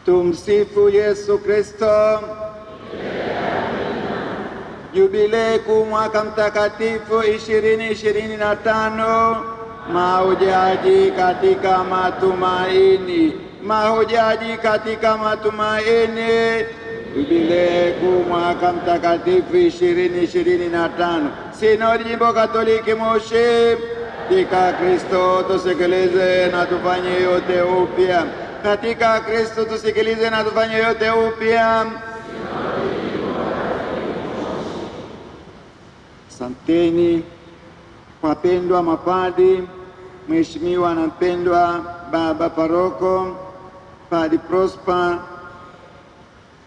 Tumsifu Yesu Kristo. Jubilei kuu mwaka mtakatifu 2025. Mahujaji katika matumaini. Mahujaji katika matumaini. Jubilei kuu mwaka mtakatifu 2025. Sinodi Jimbo Katoliki Moshi. Katika Kristo tusikilize na tufanye yote upya. Katika Kristo tusikilize na tufanye yote upya. Asanteni wapendwa mapadi, mheshimiwa na mpendwa baba paroko, Padi Prosper,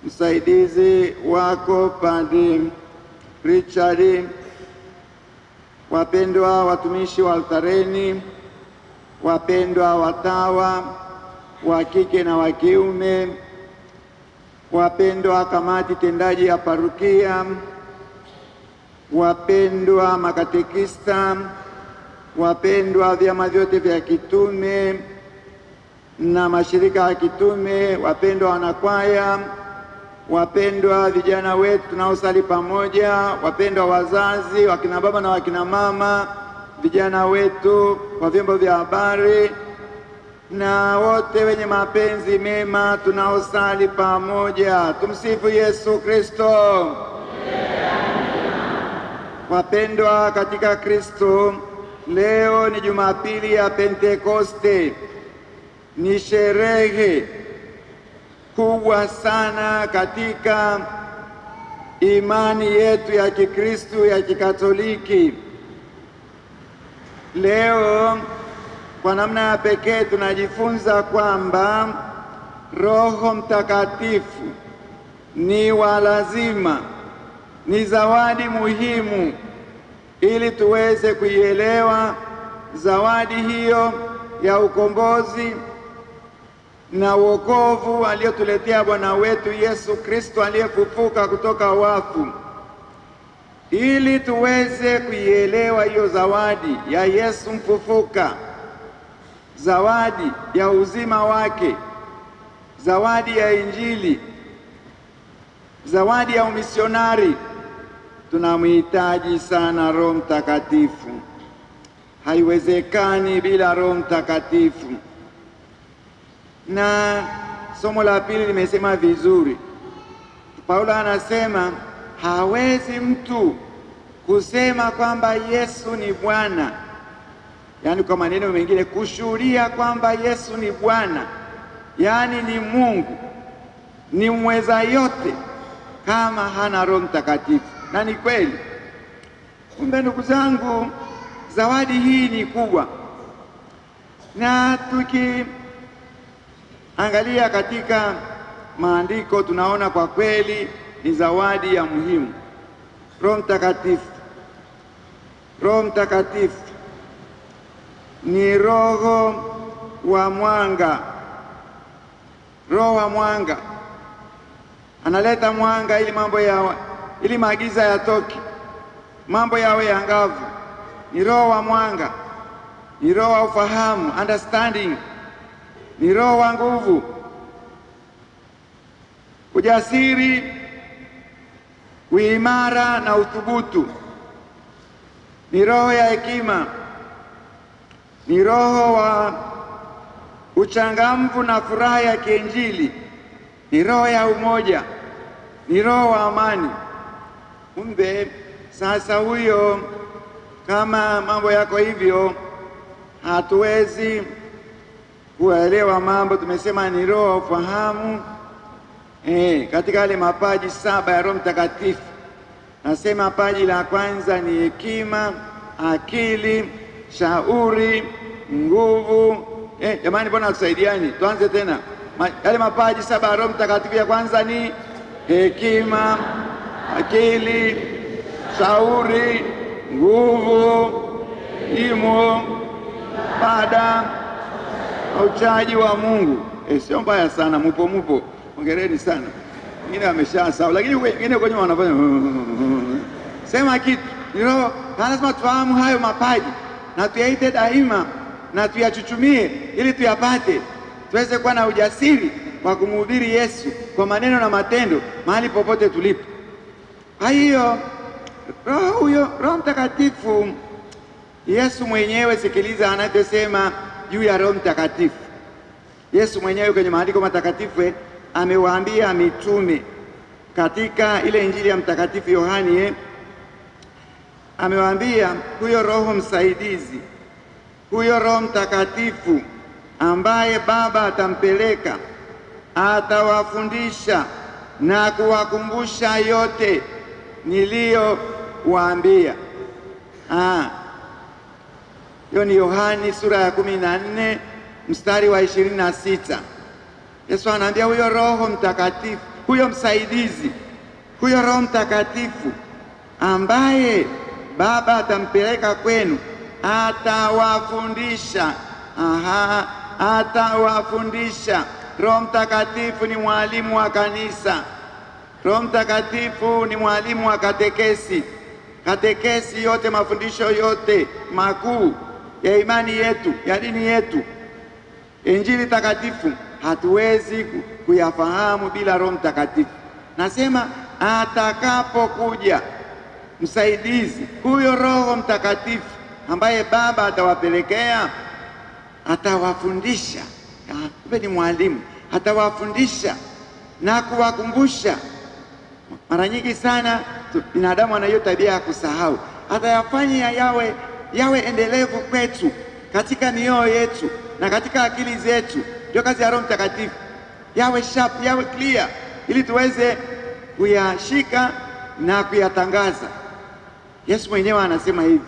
msaidizi wako Padi Richard, wapendwa watumishi wa altareni, wapendwa watawa wa kike na wa kiume, wapendwa kamati tendaji ya parukia, wapendwa makatekista, wapendwa vyama vyote vya kitume na mashirika ya kitume, wapendwa wanakwaya, wapendwa vijana wetu tunaosali pamoja, wapendwa wazazi, wakina baba na wakina mama, vijana wetu wa vyombo vya habari na wote wenye mapenzi mema tunaosali pamoja. Tumsifu Yesu Kristo. Wapendwa katika Kristo, leo ni Jumapili ya Pentekoste. Ni sherehe kubwa sana katika imani yetu ya Kikristo ya Kikatoliki. Leo kwa namna ya pekee tunajifunza kwamba Roho Mtakatifu ni wa lazima, ni zawadi muhimu ili tuweze kuielewa zawadi hiyo ya ukombozi na wokovu aliyotuletea Bwana wetu Yesu Kristo aliyefufuka kutoka wafu. Ili tuweze kuielewa hiyo zawadi ya Yesu mfufuka, zawadi ya uzima wake, zawadi ya Injili, zawadi ya umisionari, tunamhitaji sana Roho Mtakatifu. Haiwezekani bila Roho Mtakatifu. Na somo la pili limesema vizuri. Paulo anasema hawezi mtu kusema kwamba Yesu ni Bwana, yaani kwa maneno mengine kushuhudia kwamba Yesu ni Bwana, yaani ni Mungu, ni mweza yote, kama hana Roho Mtakatifu. Na ni kweli. Kumbe ndugu zangu, zawadi hii ni kubwa, na tukiangalia katika maandiko tunaona kwa kweli ni zawadi ya muhimu. Roho Mtakatifu. Roho Mtakatifu ni roho wa mwanga. Roho wa mwanga analeta mwanga ili maagiza yatoke, mambo yawe angavu. Ni roho wa mwanga, ni roho wa ufahamu, understanding, ni roho wa nguvu, ujasiri, uimara na uthubutu. Ni roho ya hekima, ni roho wa uchangamfu na furaha ya kiinjili, ni roho ya umoja, ni roho wa amani. Kumbe sasa huyo, kama mambo yako hivyo, hatuwezi kuelewa mambo. Tumesema ni roho wa ufahamu. Katika yale mapaji 7 ya Roho Mtakatifu, nasema paji la kwanza ni hekima, akili, shauri, nguvu. Jamani, mbona tusaidiani? Tuanze tena. Yale mapaji 7 ya Roho Mtakatifu, ya kwanza ni hekima, akili, shauri, nguvu, imo, pada, uchaji wa Mungu. Sio mbaya sana, mupo. Hongereni sana. Wengine wameshasahau, lakini wengine kwa nyuma wanafanya sema kitu. Ni roho. Lazima tufahamu hayo mapaji na tuyaite daima na tuyachuchumie ili tuyapate, tuweze kuwa na ujasiri wa kumhubiri Yesu kwa maneno na matendo mahali popote tulipo. Kwa hiyo Roho Mtakatifu, Yesu mwenyewe, sikiliza anachosema juu ya Roho Mtakatifu. Yesu mwenyewe kwenye maandiko matakatifu amewaambia mitume katika ile Injili ya Mtakatifu Yohane, amewaambia huyo Roho msaidizi, huyo Roho Mtakatifu ambaye Baba atampeleka, atawafundisha na kuwakumbusha yote niliyowaambia. Hiyo ni Yohani sura ya 14 mstari wa 26. Yesu anaambia huyo Roho Mtakatifu, huyo msaidizi, huyo Roho Mtakatifu ambaye Baba atampeleka kwenu, atawafundisha. Atawafundisha. Roho Mtakatifu ni mwalimu wa kanisa. Roho Mtakatifu ni mwalimu wa katekesi. Katekesi yote, mafundisho yote makuu ya imani yetu, ya dini yetu, Injili takatifu hatuwezi kuyafahamu bila Roho Mtakatifu. Nasema atakapokuja msaidizi, huyo Roho Mtakatifu ambaye Baba atawapelekea, atawafundisha. Ni mwalimu, atawafundisha na kuwakumbusha. Mara nyingi sana binadamu ana hiyo tabia ya kusahau. Atayafanya yawe endelevu kwetu, katika mioyo yetu na katika akili zetu. Ndio kazi ya Roho Mtakatifu, yawe sharp, yawe clear, ili tuweze kuyashika na kuyatangaza. Yesu mwenyewe anasema hivi,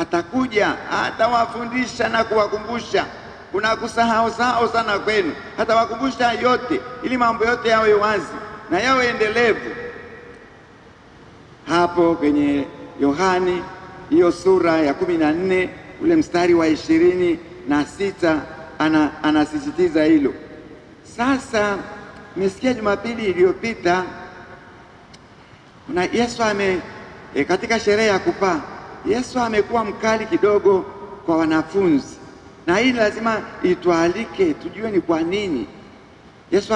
atakuja, atawafundisha na kuwakumbusha. Kuna kusahau sana kwenu, atawakumbusha yote, ili mambo yote yawe wazi na yawe endelevu. Hapo kwenye Yohani hiyo sura ya 14 ule mstari wa 26 anasisitiza hilo. Sasa nimesikia Jumapili iliyopita na Yesu katika sherehe ya kupaa, Yesu amekuwa mkali kidogo kwa wanafunzi, na hii lazima itualike tujue ni kwa nini Yesu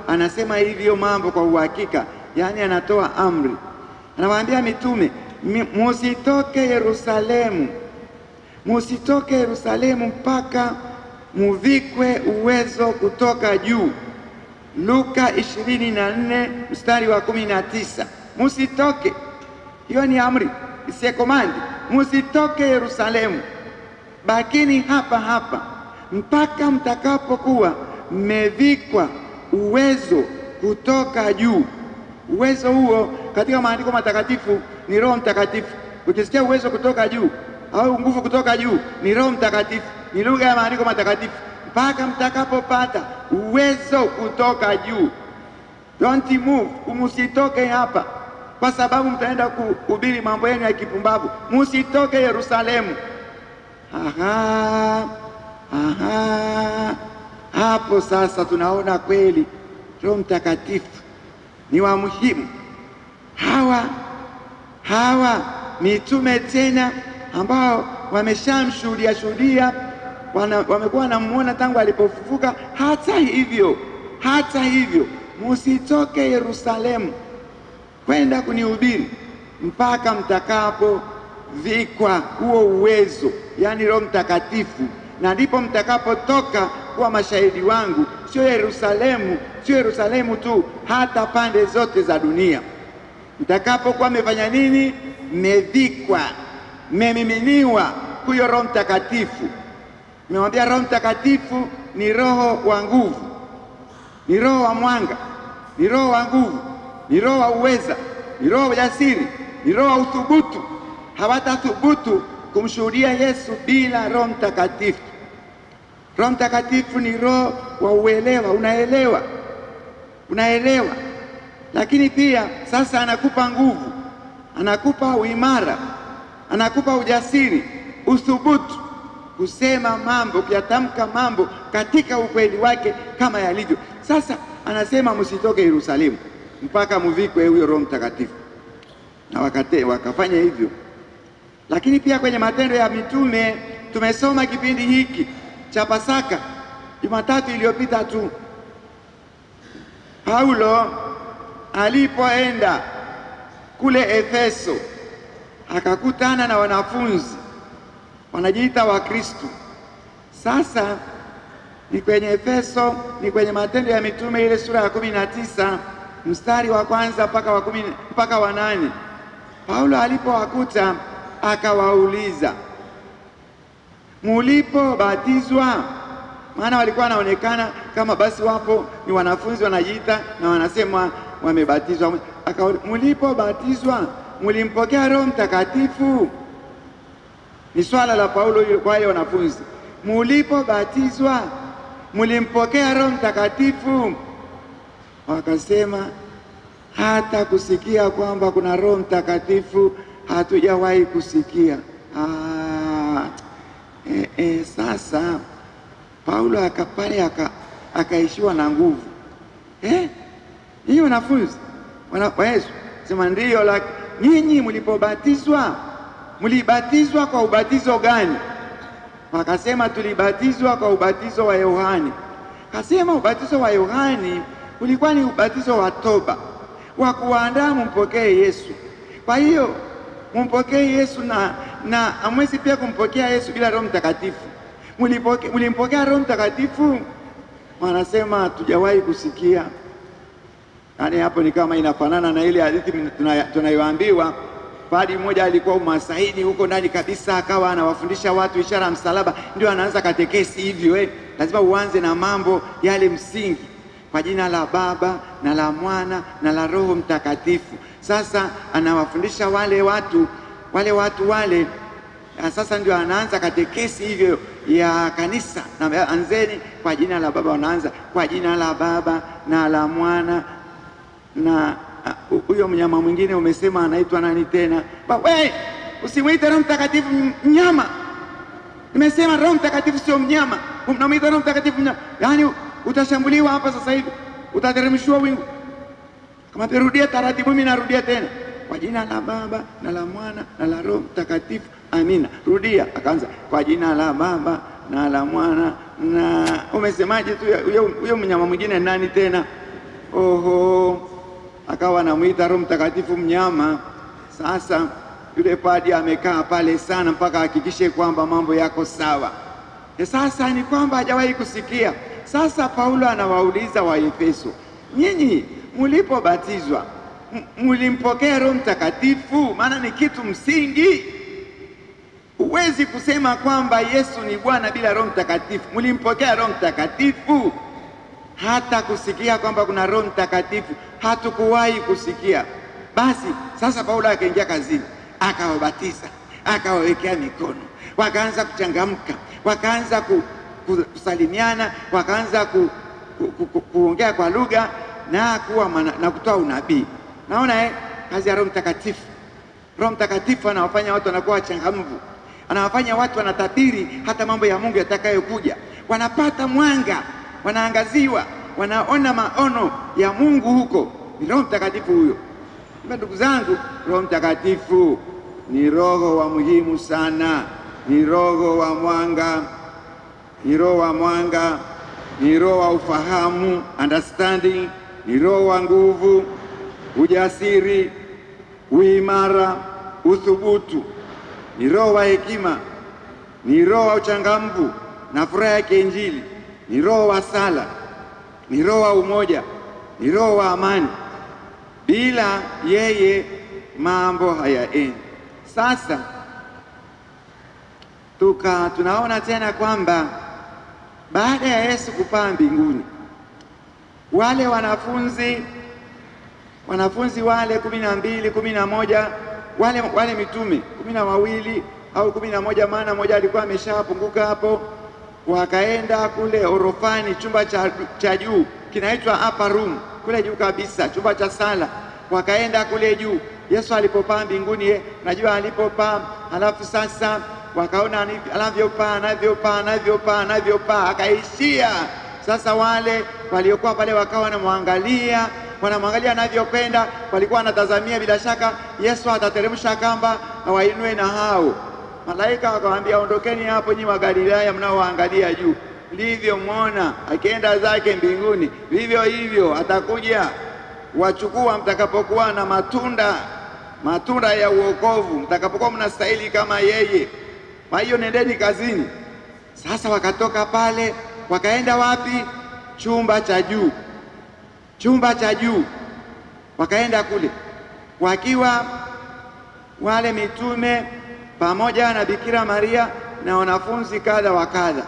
anasema hivyo mambo kwa uhakika. Yaani anatoa amri, anawaambia mitume, musitoke Yerusalemu, musitoke Yerusalemu mpaka muvikwe uwezo kutoka juu. Luka 24 mstari wa 19. Musitoke, hiyo ni amri, isiye komandi. Musitoke Yerusalemu, bakini hapa mpaka mtakapokuwa mmevikwa uwezo kutoka juu. Uwezo huo katika maandiko matakatifu ni Roho Mtakatifu. Ukisikia uwezo kutoka juu au nguvu kutoka juu, ni Roho Mtakatifu, ni lugha ya maandiko matakatifu. Mpaka mtakapopata uwezo kutoka juu. Don't move, musitoke hapa, kwa sababu mtaenda kuhubiri mambo yenu ya kipumbavu. Musitoke Yerusalemu. Hapo sasa tunaona kweli Roho Mtakatifu ni wa muhimu. Hawa mitume tena ambao wameshamshuhudia, wamekuwa wanamuona tangu alipofufuka. Hata hivyo musitoke Yerusalemu kwenda kunihubiri mpaka mtakapovikwa huo uwezo, yani Roho Mtakatifu, na ndipo mtakapotoka kuwa mashahidi wangu, sio Yerusalemu tu, hata pande zote za dunia. Mtakapokuwa mmefanya nini? Mmevikwa, mmemiminiwa huyo Roho Mtakatifu. Nimewambia Roho Mtakatifu ni roho wa nguvu, ni roho wa mwanga, ni roho wa nguvu, ni roho wa uweza, ni roho wa ujasiri, ni roho wa uthubutu. Hawatathubutu kumshuhudia Yesu bila Roho Mtakatifu. Roho Mtakatifu ni roho wa uelewa, unaelewa. Lakini pia sasa anakupa nguvu, anakupa uimara, anakupa ujasiri, uthubutu, kusema mambo, kuyatamka mambo katika ukweli wake kama yalivyo. Sasa anasema msitoke Yerusalemu mpaka muvikwe huyo Roho Mtakatifu, na wakafanya hivyo. Lakini pia kwenye Matendo ya Mitume tumesoma kipindi hiki cha Pasaka Jumatatu iliyopita tu. Paulo alipoenda kule Efeso akakutana na wanafunzi wanajiita wa Kristo. Sasa ni kwenye Efeso, ni kwenye Matendo ya Mitume ile sura ya 19 mstari wa kwanza mpaka wa 8. Paulo alipowakuta akawauliza, mulipobatizwa? Maana walikuwa wanaonekana kama basi wapo ni wanafunzi wanajiita na wanasema wamebatizwa. Mulipobatizwa mulimpokea Roho Mtakatifu? Ni swala la Paulo kwa wale wanafunzi. Mulipobatizwa mulimpokea Roho Mtakatifu? Wakasema hata kusikia kwamba kuna Roho Mtakatifu hatujawahi kusikia. Sasa Paulo akapale akaishiwa na nguvu. Hiyo wanafunzi wa Yesu sema ndio, nyinyi mlipobatizwa mlibatizwa kwa ubatizo gani? Wakasema tulibatizwa kwa ubatizo wa Yohani. Kasema ubatizo wa Yohani ulikuwa ni ubatizo wa toba, wa kuandaa mumpokee Yesu. Kwa hiyo mumpokee Yesu na amwezi pia kumpokea Yesu bila Roho Mtakatifu. Mulimpokea Roho Mtakatifu? Wanasema hatujawahi kusikia. Yaani hapo ni kama inafanana na ile hadithi tunayoambiwa. Padri mmoja alikuwa umasaini huko ndani kabisa, akawa anawafundisha watu ishara ya msalaba, ndio anaanza katekesi hivyo. Lazima uanze na mambo yale msingi, kwa jina la Baba na la Mwana na la Roho Mtakatifu. Sasa anawafundisha wale watu. Sasa ndio anaanza katekesi hivyo ya kanisa, na anzeni kwa jina la Baba, wanaanza kwa jina la Baba na la Mwana na huyo mnyama mwingine umesema anaitwa nani tena? Usimuite Roho Mtakatifu mnyama. Nimesema Roho Mtakatifu sio mnyama. Unamwita Roho Mtakatifu mnyama, yaani utashambuliwa hapa sasa hivi, utateremshwa wingu. Kama turudia taratibu, mimi narudia tena, kwa jina la Baba na la Mwana na la Roho Mtakatifu, amina. Rudia. Akaanza kwa jina la Baba na la Mwana na umesemaje tu huyo mnyama mwingine nani tena? Akawa anamuita Roho Mtakatifu mnyama. Sasa yule padri amekaa pale sana mpaka hakikishe kwamba mambo yako sawa. Sasa ni kwamba hajawahi kusikia. Sasa Paulo anawauliza wa Efeso, nyinyi mulipobatizwa mulimpokea Roho Mtakatifu? Maana ni kitu msingi. Huwezi kusema kwamba Yesu ni Bwana bila Roho Mtakatifu. Mulimpokea Roho Mtakatifu? Hata kusikia kwamba kuna Roho Mtakatifu hatukuwahi kusikia. Basi sasa Paulo akaingia kazini, akawabatiza, akawawekea mikono, wakaanza kuchangamka, wakaanza kusalimiana, wakaanza kuongea kwa lugha na kutoa unabii. Naona kazi ya Roho Mtakatifu. Roho Mtakatifu anawafanya watu wanakuwa wachangamfu, anawafanya watu wanatabiri hata mambo ya Mungu yatakayokuja, wanapata mwanga, wanaangaziwa, wanaona maono ya Mungu huko. Ni Roho Mtakatifu huyo. Ndugu zangu, Roho Mtakatifu ni roho wa muhimu sana, ni roho wa mwanga, ni roho wa mwanga, ni roho wa ufahamu, understanding, ni roho wa nguvu, ujasiri, uimara, uthubutu, ni roho wa hekima, ni roho wa uchangamfu na furaha ya kiinjili, ni roho wa sala, ni roho wa umoja, ni roho wa amani. Bila yeye mambo hayaendi. Sasa tunaona tena kwamba baada ya Yesu kupaa mbinguni, wale wanafunzi wale 12, 11, wale mitume 12 au 11, maana mmoja alikuwa ameshapunguka hapo, wakaenda kule orofani, chumba cha juu kinaitwa upper room, kule juu kabisa, chumba cha sala. Wakaenda kule juu. Yesu alipopaa mbinguni, najua alipopaa, halafu sasa wakaona anavyopaa akaishia. Sasa wale waliokuwa pale wakawa wanamwangalia anavyokwenda, walikuwa wanatazamia bila shaka Yesu atateremsha kamba awainue na hao. Malaika wakamwambia, ondokeni hapo nyinyi wa Galilaya mnaoangalia juu. mlivyomwona akienda zake mbinguni, vivyo hivyo atakuja wachukua mtakapokuwa na matunda ya uokovu, mtakapokuwa mnastahili kama yeye. Kwa hiyo nendeni kazini. Sasa wakatoka pale wakaenda wapi? Chumba cha juu. Chumba cha juu wakaenda kule, wakiwa wale mitume pamoja na Bikira Maria na wanafunzi kadha wa kadha.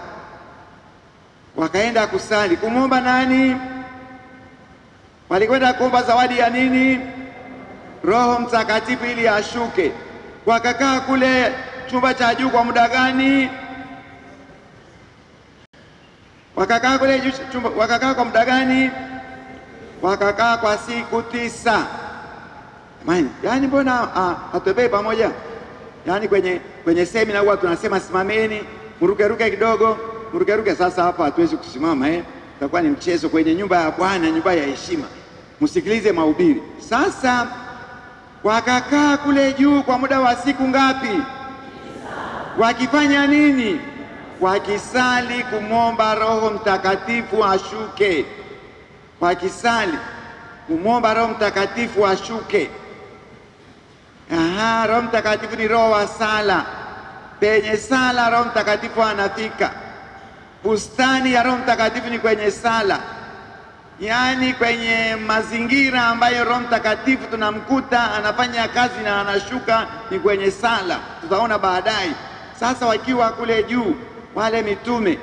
Wakaenda kusali, kumwomba nani? Walikwenda kuomba zawadi ya nini? Roho Mtakatifu ili ashuke. Wakakaa kule chumba cha juu kwa muda gani? Wakakaa kule chumba, wakakaa kwa muda gani? Wakakaa kwa siku 9. Yaani mbona hatupei pamoja? Yaani kwenye semina huwa tunasema simameni, mrukeruke kidogo, mrukeruke. Sasa hapa hatuwezi kusimama itakuwa ni mchezo. Kwenye nyumba ya Bwana, nyumba ya heshima, msikilize mahubiri. Sasa wakakaa kule juu kwa muda wa siku ngapi? 9. Wakifanya nini? Wakisali kumwomba Roho Mtakatifu ashuke. Wakisali kumwomba Roho Mtakatifu ashuke. Roho Mtakatifu ni roho wa sala. Penye sala Roho Mtakatifu anafika. Bustani ya Roho Mtakatifu ni kwenye sala, yaani kwenye mazingira ambayo Roho Mtakatifu tunamkuta anafanya kazi na anashuka ni kwenye sala. Tutaona baadaye. Sasa wakiwa kule juu wale mitume,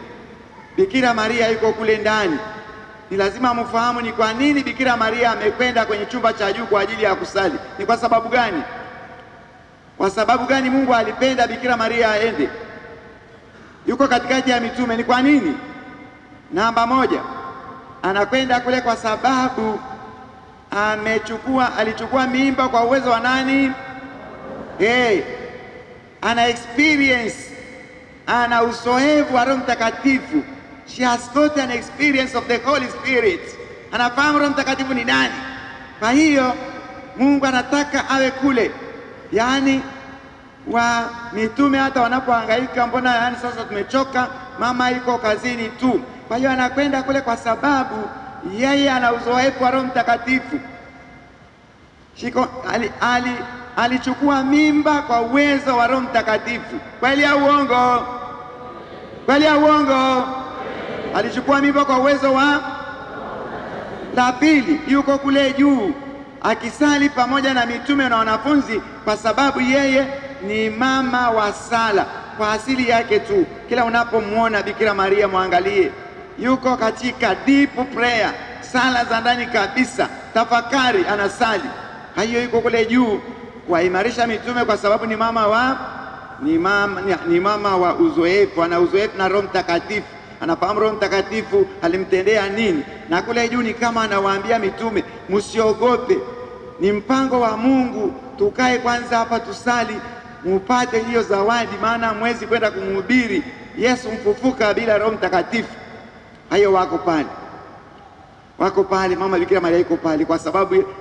Bikira Maria yuko kule ndani. Ni lazima mfahamu ni kwa nini Bikira Maria amekwenda kwenye chumba cha juu kwa ajili ya kusali. Ni kwa sababu gani? Kwa sababu gani Mungu alipenda Bikira Maria aende? Yuko katikati ya mitume. Ni kwa nini? Namba moja, anakwenda kule kwa sababu alichukua mimba kwa uwezo wa nani? Ana experience, ana uzoefu wa Roho Mtakatifu. She has got an experience of the Holy Spirit. Anafahamu Roho Mtakatifu ni nani. Kwa hiyo Mungu anataka awe kule. Yaani wa mitume hata wanapohangaika, mbona yaani sasa tumechoka, mama yuko kazini tu. Kwa hiyo anakwenda kule kwa sababu yeye ana uzoefu wa Roho Mtakatifu. Alichukua mimba kwa uwezo wa Roho Mtakatifu. Kweli au uongo? Kweli au uongo? Alichukua mimba kwa uwezo wa. La pili, yuko kule juu akisali pamoja na mitume na wanafunzi kwa sababu yeye ni mama wa sala kwa asili yake tu. Kila unapomwona Bikira Maria muangalie, yuko katika deep prayer, sala za ndani kabisa, tafakari, anasali. Hiyo yuko kule juu kuimarisha mitume kwa sababu ni mama wa uzoefu, ana uzoefu na Roho Mtakatifu. Anafahamu Roho Mtakatifu alimtendea nini, na kule juu ni kama anawaambia mitume, msiogope, ni mpango wa Mungu, tukae kwanza hapa tusali mupate hiyo zawadi, maana mwezi kwenda kumhubiri Yesu mfufuka bila Roho Mtakatifu. Hayo wako pale, mama Bikira Maria yuko pale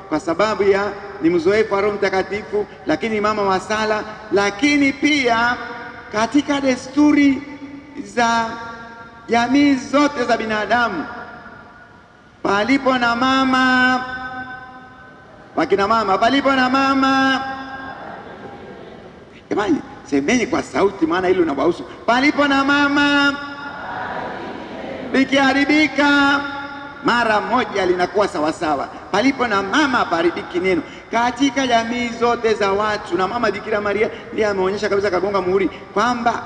kwa sababu ya ni mzoefu wa Roho Mtakatifu, lakini mama wa sala. Lakini pia katika desturi za jamii zote za binadamu, palipo na mama, wakina mama, palipo na mama, jamani semeni kwa sauti maana hilo linawahusu. Palipo na mama likiharibika mara moja linakuwa sawasawa. Palipo na mama hapaharibiki neno. Katika jamii zote za watu, na mama Bikira Maria ndiye ameonyesha kabisa, kagonga muhuri kwamba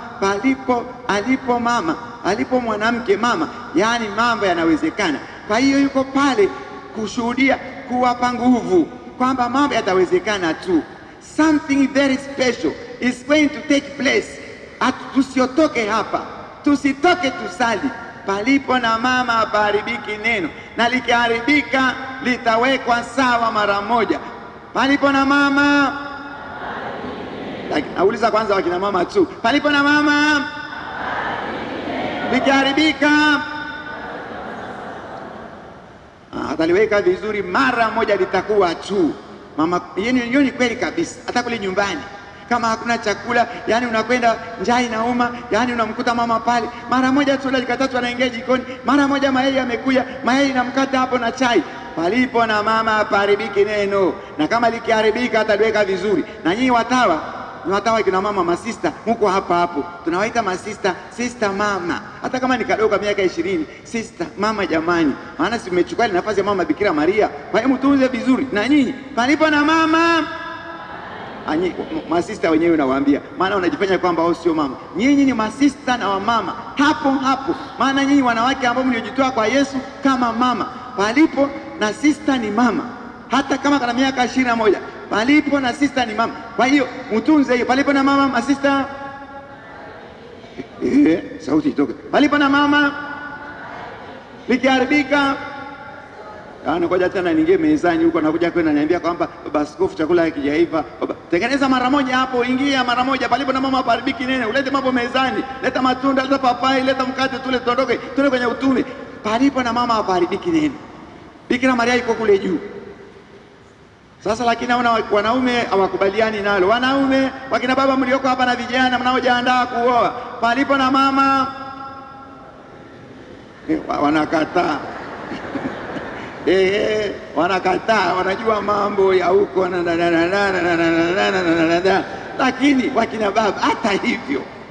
alipo mama, alipo mwanamke mama, yaani mambo yanawezekana. Kwa hiyo yuko pale kushuhudia, kuwapa nguvu kwamba mambo yatawezekana tu. Something very special is going to take place. Tusiotoke hapa, tusitoke tusali. Palipo na mama hapaharibiki neno, na likiharibika litawekwa sawa mara moja. Palipo na mama, nauliza kwanza wakina mama tu, palipo na mama likiharibika ataliweka vizuri mara moja, litakuwa tu mama. Hiyo ni kweli kabisa. Hata kule nyumbani kama hakuna chakula, yani unakwenda njaa inauma, yani unamkuta mama pale, mara moja tu dakika 3 anaingia jikoni, mara moja mayai yamekuja, mayai na mkate hapo na chai. Palipo na mama hapaharibiki neno, na kama likiharibika ataliweka vizuri. Na nyinyi watawa, ni watawa kina mama, masista, mko hapa hapo, tunawaita masista, sister mama, hata kama ni kadogo miaka 20, sister mama jamani, maana si mmechukua ile nafasi ya mama Bikira Maria, kwa hiyo mtunze vizuri. Na nyinyi palipo na mama, masista wenyewe nawaambia, maana unajifanya kwamba wao sio mama, nyinyi ni masista na wamama hapo hapo, maana nyinyi wanawake ambao mliojitoa kwa Yesu kama mama, palipo na sister ni mama, hata kama kana miaka 21, palipo na sister ni mama. Kwa hiyo mtunze hiyo, palipo na mama masista, sauti itoke, palipo na mama likiharibika. Ngoja tena ningie mezani huko, nakuja kwenda niambia kwamba baba askofu chakula hakijaiva. Baba tengeneza mara moja hapo, ingia mara moja, palipo na mama hapaharibiki neno. Ulete mambo mezani, leta matunda, leta papai, leta mkate, tule tuondoke, tule kwenye utume. Palipo na mama hapaharibiki neno. Bikira Maria iko kule juu. Sasa lakini naona wanaume hawakubaliani nalo. Wanaume, wakina baba mlioko hapa na vijana mnaojiandaa kuoa, palipo na mama wanakataa. Wanakataa, wanajua mambo ya huko lakini wakina baba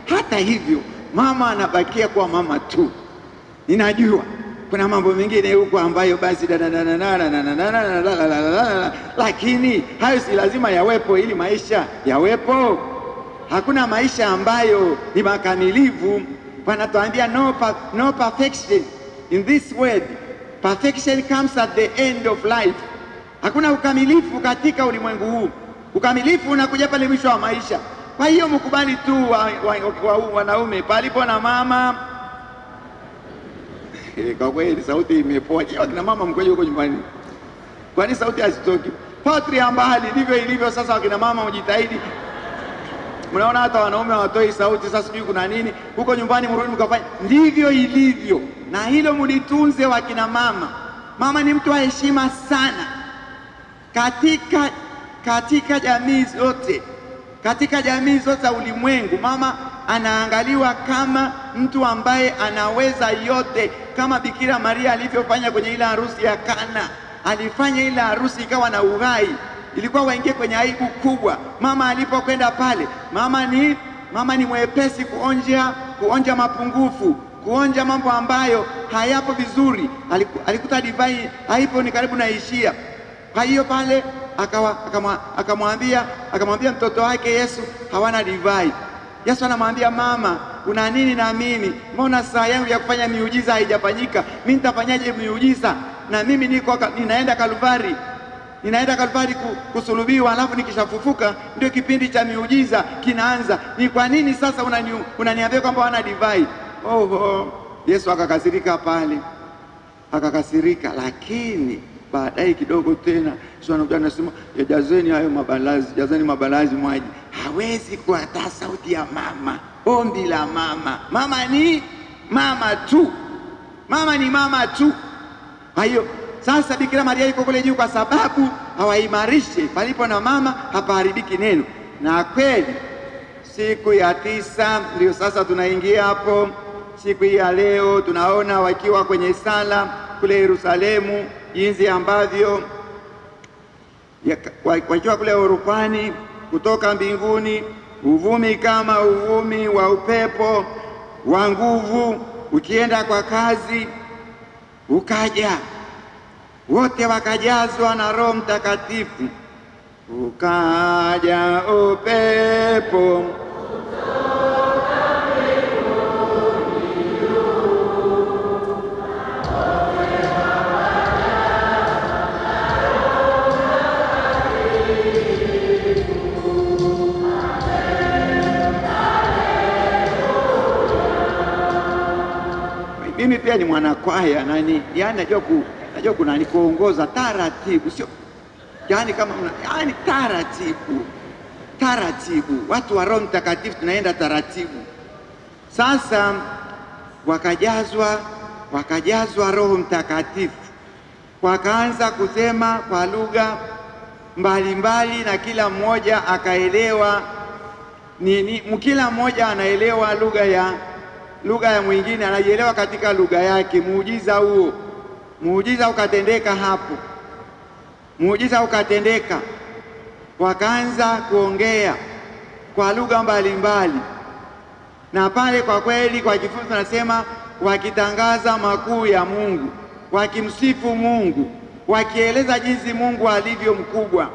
hata hivyo mama anabakia kwa mama tu. Ninajua kuna mambo mengine huko ambayo basi lakini hayo si lazima yawepo ili maisha yawepo. Hakuna maisha ambayo ni makamilifu. Wanatuambia no perfection in this world. Perfection comes at the end of life. Hakuna ukamilifu katika ulimwengu huu. Ukamilifu unakuja pale mwisho wa maisha. Kwa hiyo mkubali tu wanaume, palipo na mama. Kwa kweli sauti imepoa. Kina mama mkoje huko nyumbani? Kwani sauti hazitoki? Potri ambali ndivyo ilivyo sasa. Wakina mama mjitahidi. Mnaona hata wanaume hawatoi sauti. Sasa sijui kuna nini huko nyumbani, mrudi mkafanya. Ndivyo ilivyo, na hilo mlitunze wakina mama. Mama ni mtu wa heshima sana katika jamii zote, katika jamii zote za ulimwengu. Mama anaangaliwa kama mtu ambaye anaweza yote, kama Bikira Maria alivyofanya kwenye ile harusi ya Kana. Alifanya ile harusi ikawa na uhai. Ilikuwa waingie kwenye aibu kubwa. Mama alipokwenda pale, mama ni mwepesi kuonja mapungufu, kuonja mambo ambayo hayapo vizuri. Alikuta divai haipo, ni karibu naishia. Kwa hiyo pale akamwambia mtoto wake Yesu hawana divai. Yesu anamwambia, mama, una nini na mimi? Mbona saa yangu ya kufanya miujiza haijafanyika? Mimi nitafanyaje miujiza? Na mimi ninaenda Kalvari. Ninaenda Kalvari kusulubiwa, alafu nikishafufuka ndio kipindi cha miujiza kinaanza. Ni kwa nini sasa unaniambia kwamba wana divai? Yesu akakasirika pale. Akakasirika, lakini baadaye kidogo tena sio anakuja anasema, jazeni hayo mabalazi, jazeni mabalazi mwaji. Hawezi kuataa sauti ya mama, ombi la mama. Mama ni mama tu. Mama ni mama tu. Kwa hiyo sasa Bikira Maria yuko kule juu kwa sababu hawaimarishe, palipo na mama hapaharibiki neno. Na kweli siku ya 9 ndio sasa tunaingia hapo. Siku hii ya leo tunaona wakiwa kwenye sala kule Yerusalemu, jinsi ambavyo wakiwa kule orufani, kutoka mbinguni uvumi kama uvumi wa upepo wa nguvu ukienda kwa kasi, ukaja. Wote wakajazwa na Roho Mtakatifu. Ukaja upepo mimi pia ni mwanakwaya nani, yani najua kuna ni kuongoza taratibu, sio yani kama yani taratibu. Watu wa Roho Mtakatifu tunaenda taratibu. Sasa wakajazwa Roho Mtakatifu, wakaanza kusema kwa lugha mbalimbali, na kila mmoja akaelewa kila mmoja anaelewa lugha ya mwingine, anajielewa katika lugha yake. Muujiza ukatendeka hapo, muujiza ukatendeka, wakaanza kuongea kwa lugha mbalimbali, na pale kwa kweli, kwa kifupi tunasema wakitangaza makuu ya Mungu, wakimsifu Mungu, wakieleza jinsi Mungu alivyo mkubwa.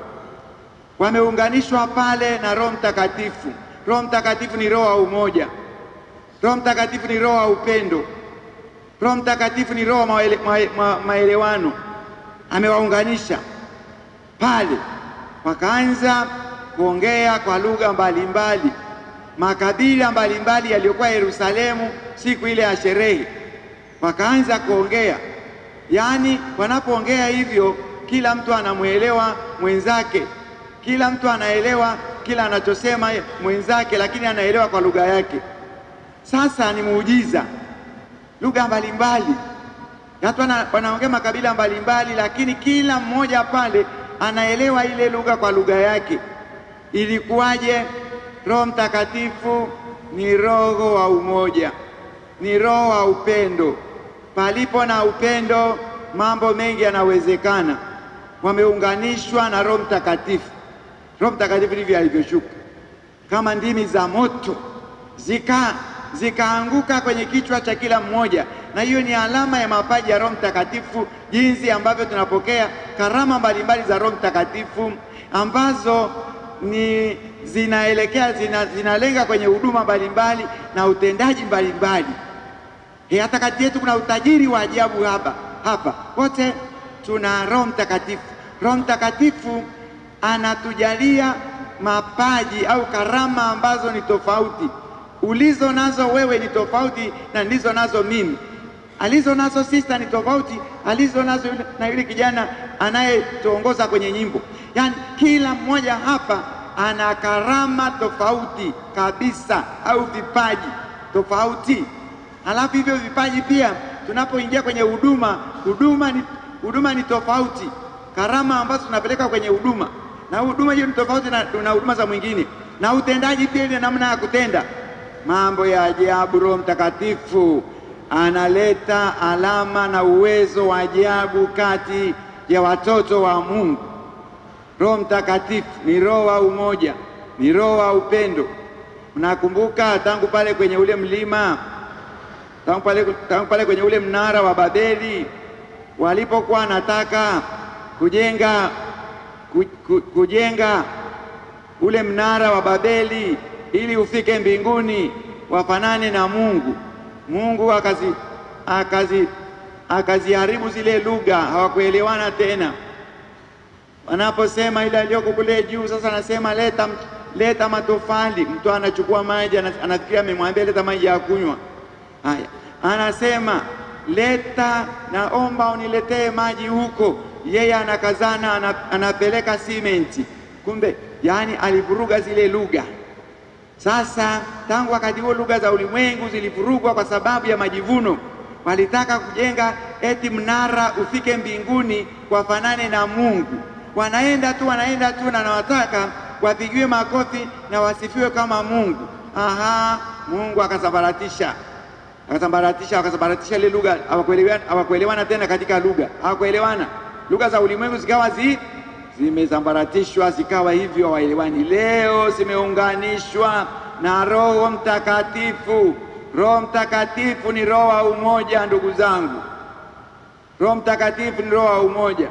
Wameunganishwa pale na Roho Mtakatifu. Roho Mtakatifu ni roho wa umoja. Roho Mtakatifu ni roho wa upendo. Roho Mtakatifu ni roho wa maelewano. Amewaunganisha pale, wakaanza kuongea kwa lugha mbalimbali. Makabila mbalimbali yaliyokuwa Yerusalemu siku ile ya sherehe wakaanza kuongea. Yaani wanapoongea hivyo, kila mtu anamuelewa mwenzake, kila mtu anaelewa kila anachosema mwenzake, lakini anaelewa kwa lugha yake. Sasa ni muujiza, lugha mbalimbali, watu wanaongea makabila mbalimbali, lakini kila mmoja pale anaelewa ile lugha kwa lugha yake. Ilikuwaje? Roho Mtakatifu ni roho wa umoja, ni roho wa upendo. Palipo na upendo, mambo mengi yanawezekana. Wameunganishwa na Roho Mtakatifu. Roho Mtakatifu ndivyo alivyoshuka kama ndimi za moto, zikaanguka kwenye kichwa cha kila mmoja. Na hiyo ni alama ya mapaji ya Roho Mtakatifu, jinsi ambavyo tunapokea karama mbalimbali za Roho Mtakatifu ambazo zinalenga kwenye huduma mbalimbali na utendaji mbalimbali. Hata kati yetu kuna utajiri wa ajabu hapa. Wote tuna Roho Mtakatifu. Roho Mtakatifu anatujalia mapaji au karama ambazo ni tofauti. Ulizo nazo wewe ni tofauti na nilizo nazo mimi. Alizo nazo sister ni tofauti alizo nazo na yule kijana anayetuongoza kwenye nyimbo. Yaani kila mmoja hapa ana karama tofauti kabisa, au vipaji tofauti. Halafu hivyo vipaji pia tunapoingia kwenye huduma ni tofauti. Karama ambazo tunapeleka kwenye huduma, na huduma hiyo ni tofauti na huduma za mwingine, na utendaji pia ile namna ya kutenda. Mambo ya ajabu. Roho Mtakatifu analeta alama na uwezo wa ajabu kati ya watoto wa Mungu. Roho Mtakatifu ni roho wa umoja, ni roho wa upendo. Mnakumbuka tangu pale kwenye ule mlima, tangu pale kwenye ule mnara wa Babeli, walipokuwa wanataka kujenga ule mnara wa Babeli ili ufike mbinguni wafanane na Mungu. Mungu akaziharibu zile lugha, hawakuelewana tena. Wanaposema ile aliyoko kule juu, sasa anasema leta matofali. Mtu anachukua maji, anafikiria amemwambia leta maji ya kunywa. Haya, anasema naomba uniletee maji huko. Yeye anakazana, anapeleka simenti. Kumbe yani alivuruga zile lugha. Sasa tangu wakati huo lugha za ulimwengu zilivurugwa kwa sababu ya majivuno. Walitaka kujenga eti mnara ufike mbinguni wafanane na Mungu. Wanaenda tu na wanataka wapigiwe makofi na wasifiwe kama Mungu. Mungu akasambaratisha ile lugha. Hawakuelewana tena katika lugha. Hawakuelewana. Lugha za ulimwengu zikawa zimesambaratishwa, zikawa hivyo, hawaelewani. Leo zimeunganishwa na Roho Mtakatifu. Roho Mtakatifu ni roho wa umoja, ndugu zangu. Roho Mtakatifu ni roho wa umoja.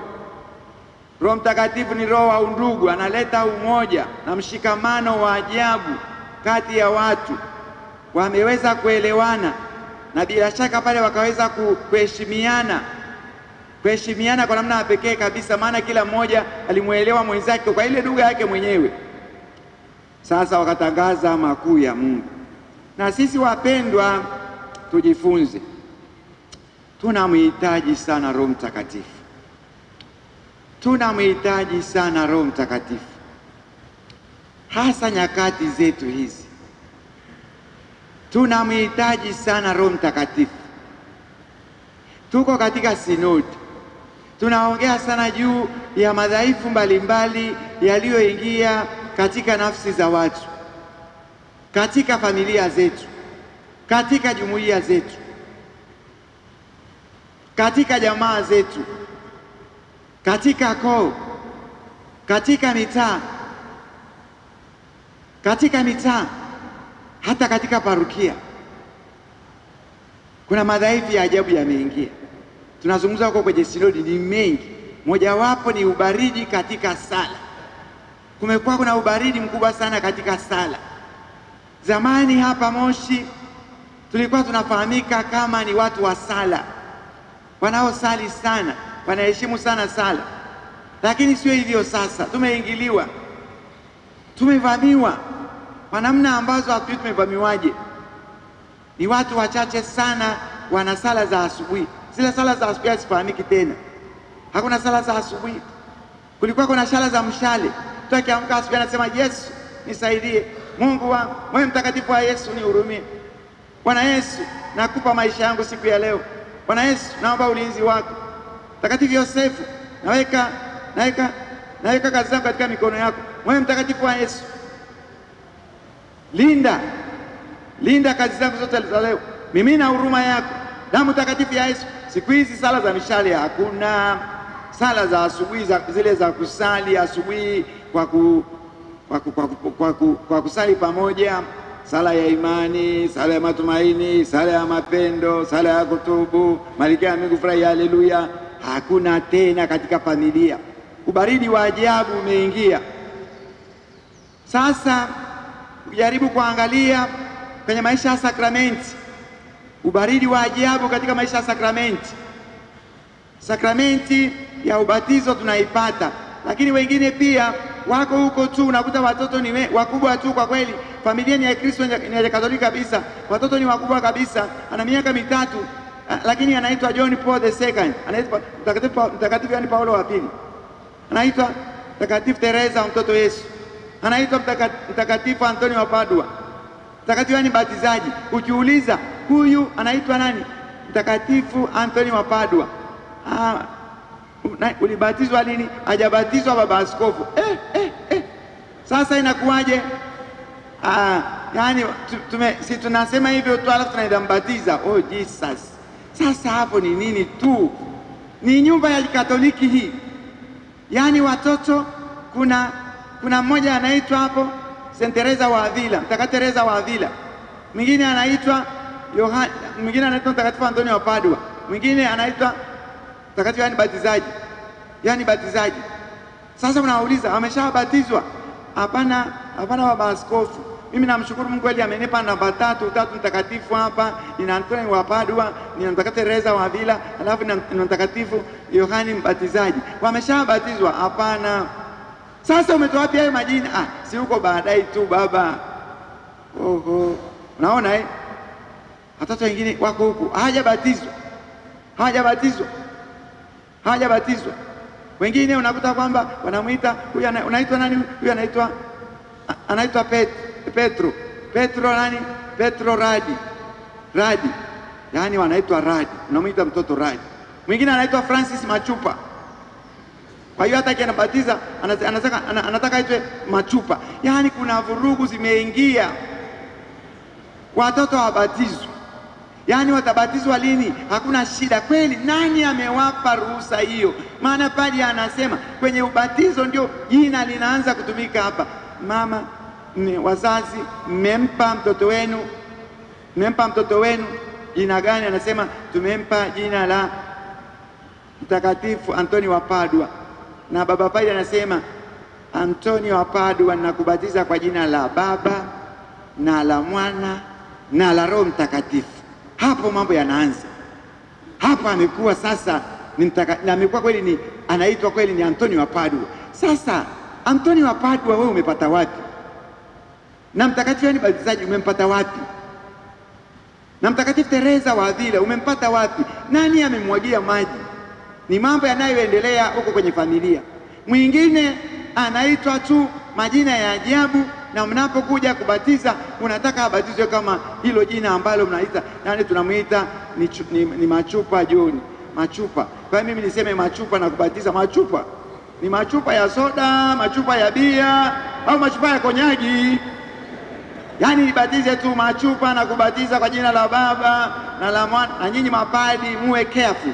Roho Mtakatifu ni roho wa undugu, analeta umoja na mshikamano wa ajabu kati ya watu. Wameweza kuelewana na bila shaka pale wakaweza kuheshimiana kwa namna pekee kabisa, maana kila mmoja alimuelewa mwenzake kwa ile lugha yake mwenyewe. Sasa wakatangaza makuu ya Mungu. Na sisi wapendwa, tujifunze. Tunamhitaji sana Roho Mtakatifu. Tunamhitaji sana Roho Mtakatifu, hasa nyakati zetu hizi. Tunamhitaji sana Roho Mtakatifu. Tuko katika sinodi, tunaongea sana juu ya madhaifu mbalimbali yaliyoingia katika nafsi za watu. katika familia zetu, katika jumuiya zetu, katika jamaa zetu, katika koo, katika mitaa, hata katika parokia. Kuna madhaifu ya ajabu yameingia. Tunazungumza huko kwenye sinodi ni mengi. Mojawapo ni ubaridi katika sala. Kumekuwa kuna ubaridi mkubwa sana katika sala. Zamani hapa Moshi tulikuwa tunafahamika kama ni watu wa sala, wanaosali sana, wanaheshimu sana sala. Lakini sio hivyo sasa. Tumeingiliwa, tumevamiwa kwa namna ambazo hatujui tumevamiwaje. Ni watu wachache sana wana sala za asubuhi. Zile sala za asubuhi hazifahamiki tena. Hakuna sala za asubuhi. Kulikuwa kuna sala za mshale. Mtu akiamka asubuhi anasema Yesu nisaidie, Mungu wangu, wewe mtakatifu wa Yesu nihurumie. Bwana Yesu, nakupa maisha yangu siku ya leo. Bwana Yesu, naomba ulinzi wako. Mtakatifu Yosefu, naweka kazi zangu katika mikono yako. Wewe mtakatifu wa Yesu, linda kazi zangu zote za leo. Mimina huruma yako, damu takatifu ya Yesu. Siku hizi sala za mishale hakuna. Sala za asubuhi zile za kusali asubuhi kwa kusali pamoja, sala ya imani, sala ya matumaini, sala ya mapendo, sala ya kutubu, Malkia ya Mungu furahi, haleluya, hakuna tena katika familia. Ubaridi wa ajabu umeingia. Sasa ukijaribu kuangalia kwenye maisha ya sakramenti, ubaridi wa ajabu katika maisha ya sakramenti. Sakramenti ya ubatizo tunaipata, lakini wengine pia wako huko tu. Unakuta watoto ni wakubwa tu. Kwa kweli familia ni ya Kristo, ni ya Katoliki kabisa, watoto ni wakubwa kabisa, ana miaka 3, lakini anaitwa John Paul II, anaitwa Mtakatifu Yohane Paulo wa pili, anaitwa Mtakatifu Teresa mtoto Yesu, anaitwa Mtakatifu Antonio wa Padua, Mtakatifu Yohane Mbatizaji. Ukiuliza huyu anaitwa nani? Mtakatifu Antonio wa Padua. Ulibatizwa lini? Hajabatizwa baba askofu. Sasa inakuwaje? Yani si tunasema hivyo tu alafu tunaenda mbatiza. Oh Jesus. Sasa hapo ni nini tu? Ni nyumba ya Katoliki hii. Yani watoto, kuna mmoja anaitwa hapo Saint Teresa wa Avila, Mtakatifu Teresa wa Avila. Mwingine anaitwa mwingine anaitwa Mtakatifu Antonio wa Padua. Mwingine anaitwa Mtakatifu Yohane Batizaji. Sasa unauliza wameshabatizwa? Hapana baba askofu. Mimi namshukuru Mungu kweli amenipa namba 3 mtakatifu hapa. Nina Antonio wa Padua, nina Mtakatifu Teresa wa Avila, alafu nina Mtakatifu Yohane Mbatizaji. Wameshabatizwa? Hapana. Sasa umetoa wapi hayo majina? Si huko baadaye tu baba. Oho. Unaona watoto wengine wako huko hawajabatizwa. Wengine unakuta kwamba wanamuita huyu unaitwa nani? Huyu anaitwa Petro nani? Petro Radi. Yaani wanaitwa Radi. Unamuita mtoto Radi. Mwingine anaitwa Francis Machupa. Kwa hiyo hata akianabatiza anataka aitwe Machupa. Yaani kuna vurugu zimeingia. Watoto wabatizwa. Yaani watabatizwa lini? Hakuna shida kweli. Nani amewapa ruhusa hiyo? Maana padri anasema kwenye ubatizo ndio jina linaanza kutumika hapa. Mama, wazazi, mmempa mtoto wenu jina gani? Anasema tumempa jina la Mtakatifu Antonio wa Padua. Na baba padri anasema Antonio wa Padua, nakubatiza kwa jina la Baba na la Mwana na la Roho Mtakatifu. Hapo mambo yanaanza. Hapa amekuwa sasa na amekuwa kweli anaitwa kweli ni Antonio wa Padua. Sasa Antonio wa Padua wewe umepata wapi? Na Mtakatifu Yohane Mbatizaji umempata wapi? Na Mtakatifu Teresa wa Avila umempata wapi? Nani amemwagia maji? Ni mambo yanayoendelea huko kwenye familia. Mwingine anaitwa tu majina ya ajabu, na mnapokuja kubatiza unataka abatizwe kama hilo jina ambalo mnaita, yani tunamuita ni Machupa John, Machupa. Kwa hiyo mimi niseme Machupa na kubatiza Machupa. Ni machupa ya soda, machupa ya bia au machupa ya konyagi? Yaani nibatize tu machupa na kubatiza kwa jina la Baba na la Mwana. Na nyinyi mapadi muwe careful.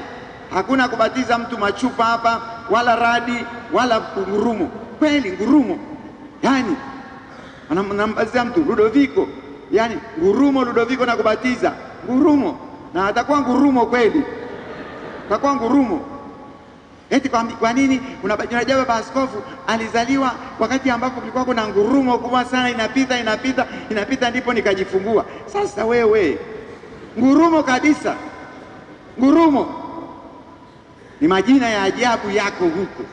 Hakuna kubatiza mtu machupa hapa, wala radi, wala ngurumo. Kweli ngurumo. Yaani anambatiza mtu Ludovico. Yaani ngurumo Ludovico na kubatiza. Ngurumo. Na atakuwa ngurumo kweli. Atakuwa ngurumo. Eti kwa nini unajua baba askofu alizaliwa wakati ambapo kulikuwa kuna ngurumo kubwa sana inapita ndipo nikajifungua. Sasa wewe ngurumo kabisa. Ngurumo ni majina ya ajabu yako huko.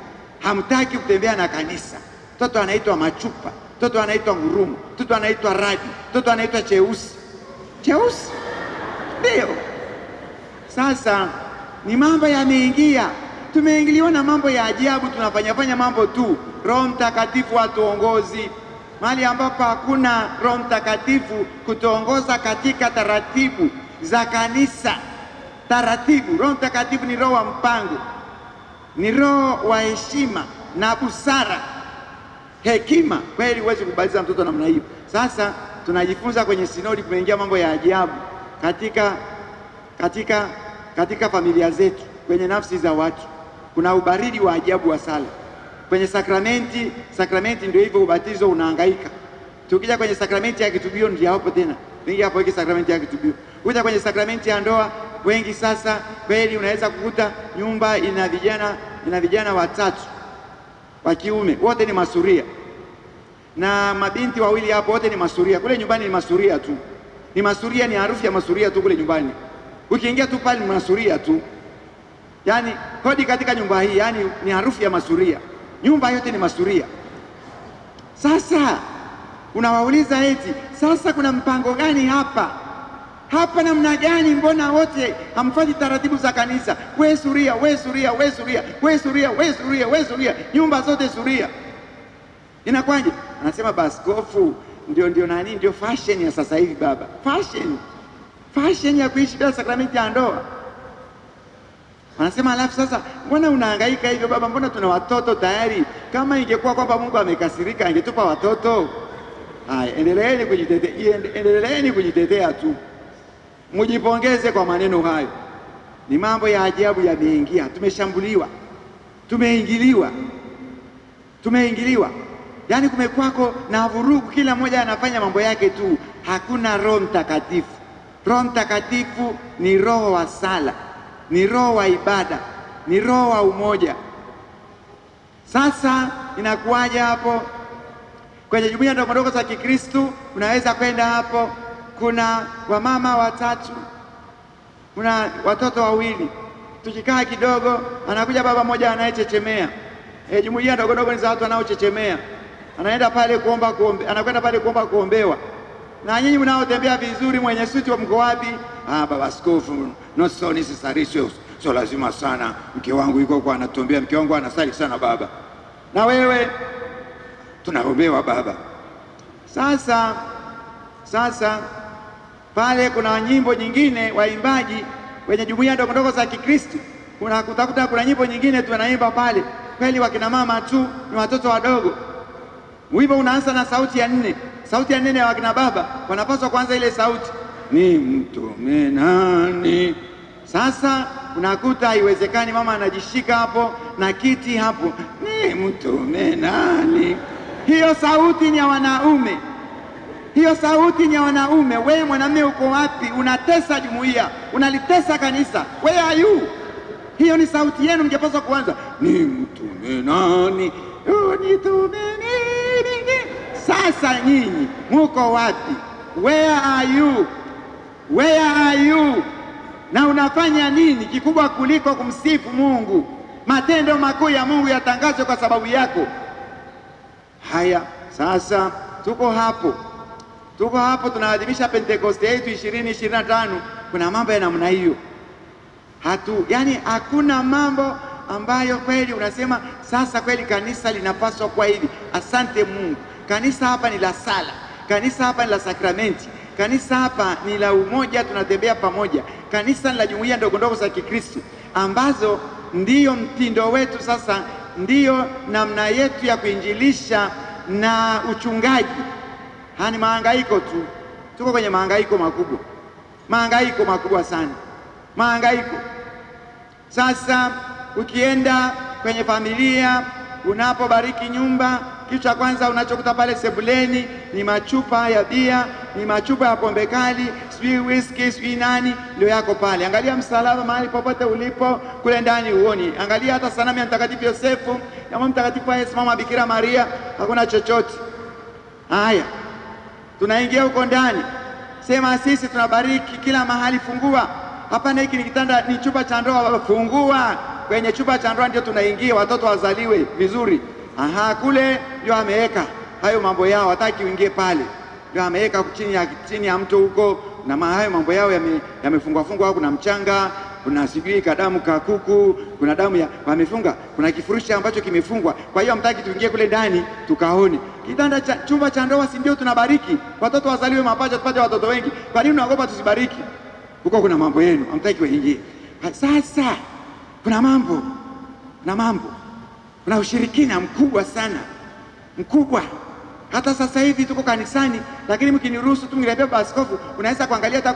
Hamtaki kutembea na kanisa. Mtoto anaitwa machupa, mtoto anaitwa ngurumo, mtoto anaitwa radi, mtoto anaitwa cheusi. Cheusi? Ndio. Sasa ni mambo yameingia. Tumeingiliwa na mambo ya ajabu, tunafanya mambo tu. Roho Mtakatifu atuongozi. Mahali ambapo hakuna Roho Mtakatifu kutuongoza katika taratibu za kanisa. Taratibu. Roho Mtakatifu ni roho wa mpango. Ni roho wa heshima na busara. Hekima. Kweli huwezi kubatiza mtoto namna hiyo. Sasa tunajifunza kwenye sinodi, kumeingia mambo ya ajabu katika familia zetu, kwenye nafsi za watu. Kuna ubaridi wa ajabu wa sala. Kwenye sakramenti ndio hivyo, ubatizo unahangaika. Tukija kwenye sakramenti ya kitubio ndio hapo tena. Wengi hapo hiki sakramenti ya kitubio. Kuja kwenye sakramenti ya ndoa, wengi sasa kweli unaweza kukuta nyumba ina vijana watatu wa kiume, wote ni masuria. Na mabinti wawili hapo, wote ni masuria. Kule nyumbani ni masuria tu. Ni masuria, ni harufu ya masuria tu kule nyumbani. Ukiingia tu pale ni masuria tu. Yaani kodi katika nyumba hii, yaani ni harufu ya masuria. Nyumba yote ni masuria. Sasa unawauliza eti, sasa kuna mpango gani hapa? Hapa namna gani? Mbona wote hamfuati taratibu za kanisa? We suria, we suria, we suria, we suria, we suria, we suria. Nyumba zote suria. Inakwaje? Anasema baskofu ndio fashion ya sasa hivi baba. Fashion ya kuishi bila sakramenti ya ndoa. Anasema alafu sasa mbona unahangaika hivyo baba? Mbona tuna watoto tayari? Kama ingekuwa kwamba Mungu amekasirika angetupa watoto. Haya, endeleeni kujitetea tu. Mujipongeze kwa maneno hayo. Ni mambo ya ajabu yameingia. Tumeshambuliwa. Tumeingiliwa. Yaani kumekwako na vurugu, kila mmoja anafanya mambo yake tu. Hakuna Roho Mtakatifu. Roho Mtakatifu ni roho wa sala, ni roho wa ibada, ni roho wa umoja. Sasa inakuwaje hapo? Kwenye jumuiya ndogo za Kikristo unaweza kwenda hapo, kuna wamama watatu, kuna watoto wawili. Tukikaa kidogo anakuja baba mmoja anayechechemea. Jumuiya ndogo ni za watu wanaochechemea. Anakwenda pale kuomba kuombewa. Na nyinyi mnaotembea vizuri, mwenye suti mko wapi? Baba askofu, not so necessary, so lazima sana. Mke wangu yuko kwa anatombea, mke wangu anasali sana baba. Na wewe tunaombewa baba. Sasa pale kuna nyimbo nyingine waimbaji wenye jumuiya ndogo za Kikristo. Kutakuta kuna nyimbo nyingine tunaimba pale. Kweli wakina mama tu, ni watoto wadogo. Wimbo unaanza na sauti ya 4. Sauti ya 4 ya wakina baba wanapaswa kuanza ile sauti, ni mtume nani? Sasa unakuta haiwezekani, mama anajishika hapo na kiti hapo, ni mtume nani? Hiyo sauti ni ya wanaume. Wewe mwanamume uko wapi? Unatesa jumuiya, unalitesa kanisa. Where are you? Hiyo ni sauti yenu, mngepaswa kuanza, ni mtume nani? Nitume nini? Sasa nyinyi muko wapi? Where are you? Na unafanya nini kikubwa kuliko kumsifu Mungu? Matendo makuu ya Mungu yatangazwe kwa sababu yako. Haya, sasa tuko hapo tunaadhimisha Pentekoste yetu 2025. Kuna mambo ya namna hiyo. Yani hakuna mambo ambayo kweli unasema sasa kweli kanisa linapaswa kwa hivi. Asante Mungu. Kanisa hapa ni la sala. Kanisa hapa ni la sakramenti. Kanisa hapa ni la umoja, tunatembea pamoja. Kanisa ni la jumuiya ndogo za Kikristo ambazo ndiyo mtindo wetu sasa, ndiyo namna yetu ya kuinjilisha na uchungaji. Hani mahangaiko tu. Tuko kwenye mahangaiko makubwa. Mahangaiko makubwa sana. Mahangaiko. Sasa ukienda kwenye familia, unapobariki nyumba, kitu cha kwanza unachokuta pale sebuleni ni machupa ya bia, ni machupa ya pombe kali, sijui whisky, sijui nani, ndio yako pale. Angalia msalaba mahali popote ulipo, kule ndani uoni. Angalia hata sanamu ya Mtakatifu Yosefu, ya Mtakatifu Yesu Mama Bikira Maria, hakuna chochote. Haya, tunaingia huko ndani. Sema sisi tunabariki kila mahali, fungua. Hapana, hiki ni kitanda, ni chupa cha ndoa, fungua. Kwenye chupa cha ndoa ndio tunaingia, watoto wazaliwe vizuri. Aha, kule ndio ameweka hayo mambo yao, hataki uingie pale. Ndio ameweka chini ya mto huko, na hayo mambo yao yamefungwa fungwa. Kuna mchanga, kuna sijui kadamu ka kuku, kuna damu ya wamefunga, kuna kifurushi ambacho kimefungwa. Kwa hiyo hamtaki tuingie kule ndani tukaone. Kitanda cha chumba cha ndoa, si ndio tunabariki watoto wazaliwe mapacha, tupate watoto wengi? Kwa nini unaogopa tusibariki? Huko kuna mambo yenu, hamtaki waingie. Sasa kuna mambo, kuna ushirikina mkubwa sana, mkubwa. Hata sasa hivi tuko kanisani, lakini mkiniruhusu tu niambie baba askofu, unaweza kuangalia hata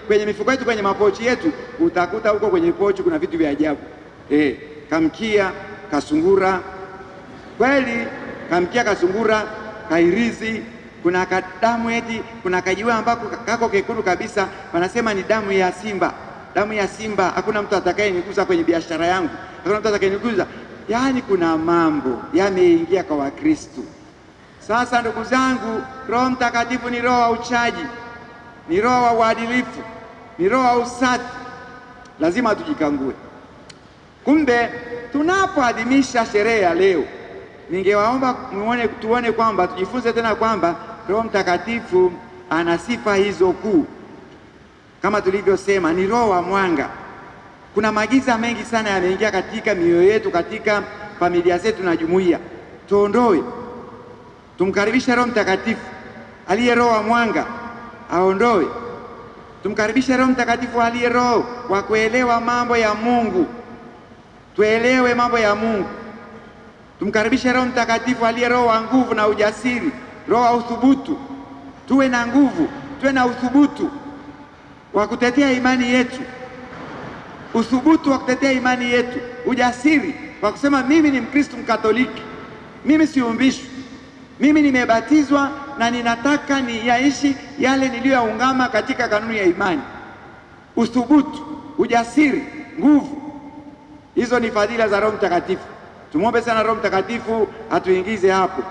kwenye mifuko yetu, kwenye mapochi yetu, utakuta huko kwenye pochi kuna vitu vya ajabu. Kamkia, kasungura. Kweli, kamkia, kasungura, kairizi, kuna kadamu eti, kuna kajiwa ambako kako kekundu kabisa, wanasema ni damu ya simba. Damu ya simba, hakuna mtu atakayenigusa kwenye biashara yangu. Hakuna mtu atakayenigusa. Yaani kuna mambo yameingia kwa Wakristo. Sasa ndugu zangu, Roho Mtakatifu ni roho wa uchaji, ni roho wa uadilifu, ni roho wa usafi. Lazima tujikangue. Kumbe tunapoadhimisha sherehe ya leo, ningewaomba tuone kwamba tujifunze tena kwamba Roho Mtakatifu ana sifa hizo kuu. Kama tulivyosema, ni roho wa mwanga. Kuna magiza mengi sana yameingia katika mioyo yetu, katika familia zetu na jumuiya. Tuondoe. Tumkaribishe Roho Mtakatifu aliye roho wa mwanga, aondoe. Tumkaribishe Roho Mtakatifu aliye roho wa kuelewa mambo ya Mungu, tuelewe mambo ya Mungu. Tumkaribishe Roho Mtakatifu aliye roho wa nguvu na ujasiri, roho wa uthubutu. Tuwe na nguvu, tuwe na uthubutu wa kutetea imani yetu, uthubutu wa kutetea imani yetu, ujasiri wa kusema mimi ni Mkristo Mkatoliki, mimi siumbishwi, mimi nimebatizwa na ninataka niyaishi yale niliyoyaungama katika kanuni ya imani. Uthubutu, ujasiri, nguvu, hizo ni fadhila za Roho Mtakatifu. Tumwombe sana Roho Mtakatifu atuingize hapo.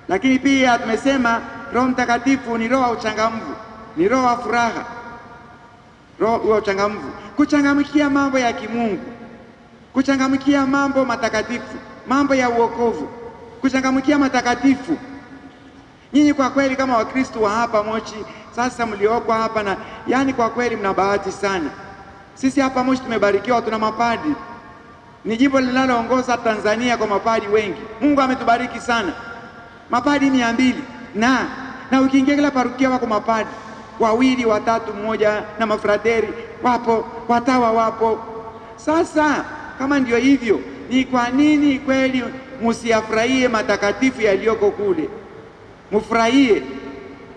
Lakini pia tumesema Roho Mtakatifu ni roho wa uchangamfu, ni roho wa furaha, roho wa uchangamfu, kuchangamkia mambo ya kimungu, kuchangamkia mambo matakatifu, mambo ya uokovu, kuchangamkia matakatifu. Nyinyi kwa kweli kama Wakristo wa hapa Moshi, sasa mlioko hapa, na yani kwa kweli mna bahati sana. Sisi hapa Moshi tumebarikiwa, tuna mapadi. Ni jimbo linaloongoza Tanzania kwa mapadi wengi. Mungu ametubariki sana. Mapadi 200 na ukiingia kila parokia wako mapadi 2, 3, 1 na mafrateri wapo, watawa wapo. Sasa kama ndio hivyo, ni kwa nini kweli msiyafurahie matakatifu yaliyoko kule? Mfurahie,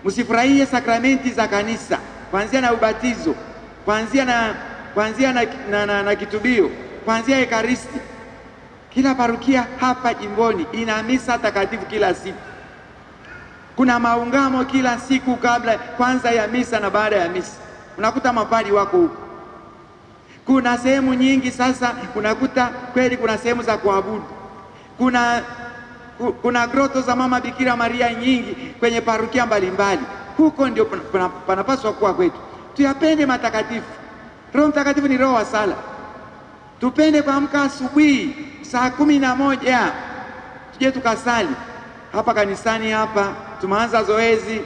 msifurahie sakramenti za kanisa, kuanzia na ubatizo, kuanzia na kitubio, kuanzia ekaristi. Kila parokia hapa jimboni ina misa takatifu kila siku. Kuna maungamo kila siku, kabla kwanza ya misa na baada ya misa. Unakuta mapadi wako huko. Kuna sehemu nyingi sasa unakuta kweli kuna sehemu za kuabudu. Kuna groto za Mama Bikira Maria nyingi kwenye parokia mbalimbali. Huko ndio panapaswa kuwa kwetu. Tuyapende matakatifu. Roho Mtakatifu ni roho wa sala. Tupende kuamka asubuhi saa 11 tuje tukasali hapa kanisani. Hapa tumeanza zoezi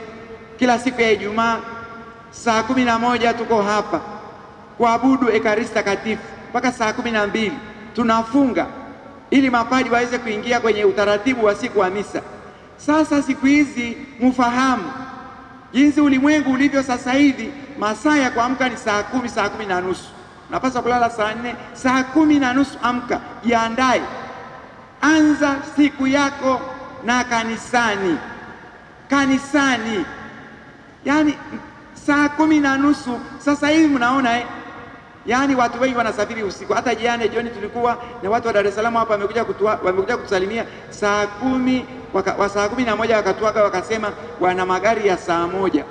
kila siku ya Ijumaa saa 11 tuko hapa kuabudu ekaristi takatifu mpaka saa 12 tunafunga, ili mapadi waweze kuingia kwenye utaratibu wa siku wa misa. Sasa siku hizi mfahamu jinsi ulimwengu ulivyo sasa hivi. Masaa ya kuamka ni saa 10, saa 10:30. Unapaswa kulala saa 4, saa 10:30 amka, jiandae, anza siku yako na kanisani. kanisani. Yani saa 10:30 sasa hivi mnaona yani watu wengi wanasafiri usiku. Hata jana jioni tulikuwa na watu wa Dar es Salaam hapa wamekuja kutusalimia saa 10 saa 11 wakatuaga wakasema wana magari ya saa 1.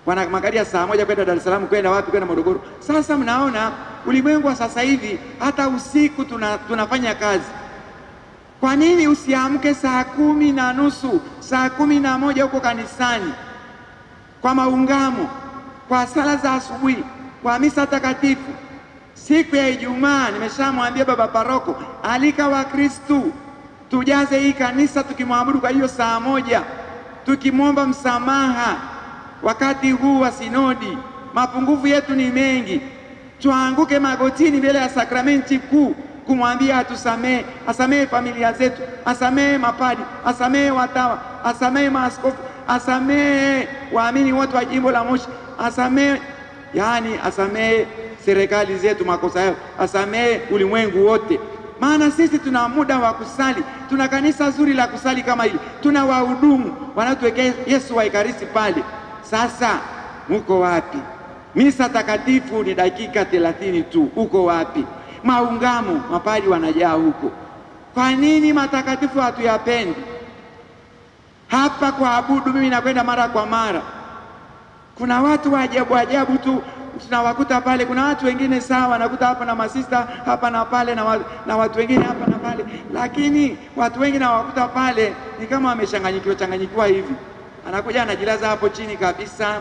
Wana magari ya saa 1 kwenda Dar es Salaam, kwenda wapi? Kwenda Morogoro. Sasa mnaona ulimwengu wa sasa hivi hata usiku tunafanya kazi. Kwa nini usiamke saa 10:30, saa 11 huko kanisani kwa maungamo, kwa sala za asubuhi, kwa misa takatifu? Siku ya Ijumaa nimeshamwambia baba paroko, alika wa Kristo tujaze hii kanisa tukimwabudu kwa hiyo saa 1, tukimwomba msamaha wakati huu wa sinodi. Mapungufu yetu ni mengi, tuanguke magotini mbele ya sakramenti kuu kumwambia atusamee, asamee familia zetu, asamee mapadi, asamee watawa, asamee maaskofu, asamee waamini wote wa jimbo la Moshi, asamee asamee serikali zetu makosa yao, asamee ulimwengu wote. Maana sisi tuna muda wa kusali, tuna kanisa zuri la kusali kama hili, tuna wahudumu wanatuwekea Yesu wa Ekaristi pale. Sasa muko wapi? Misa takatifu ni dakika 30 tu, uko wapi? Maungamo mapadi wanajaa huko. Kwa nini matakatifu hatuyapendi? Hapa kwa abudu mimi nakwenda mara kwa mara, kuna watu wa ajabu tu tunawakuta pale. Kuna watu wengine sawa, nakuta hapa na masista hapa na pale na watu wengine hapa na pale, lakini watu wengi nawakuta pale ni kama wamechanganyikiwa hivi. Anakuja anajilaza hapo chini kabisa,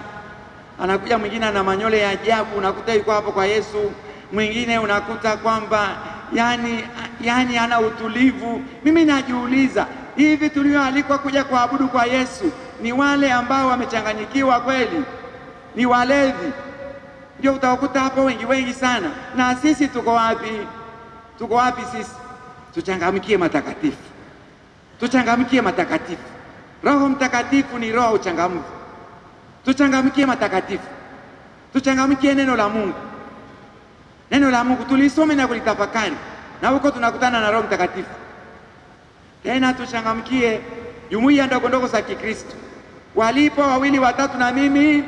anakuja mwingine ana manyole ya ajabu, unakuta yuko hapo kwa Yesu. Mwingine unakuta kwamba yani ana utulivu. Mimi najiuliza, hivi tulioalikwa kuja kuabudu kwa Yesu ni wale ambao wamechanganyikiwa kweli? Ni walevi? Ndio utakuta hapo wengi sana. Na sisi tuko wapi? Tuko wapi sisi? Tuchangamkie matakatifu, tuchangamkie matakatifu. Roho Mtakatifu ni roho uchangamfu. Tuchangamkie matakatifu, tuchangamkie neno la Mungu. Neno la Mungu tulisome na kulitafakari, na huko tunakutana na Roho Mtakatifu. Tena tuchangamkie jumuiya ndogo za Kikristo. Walipo 2 watatu na mimi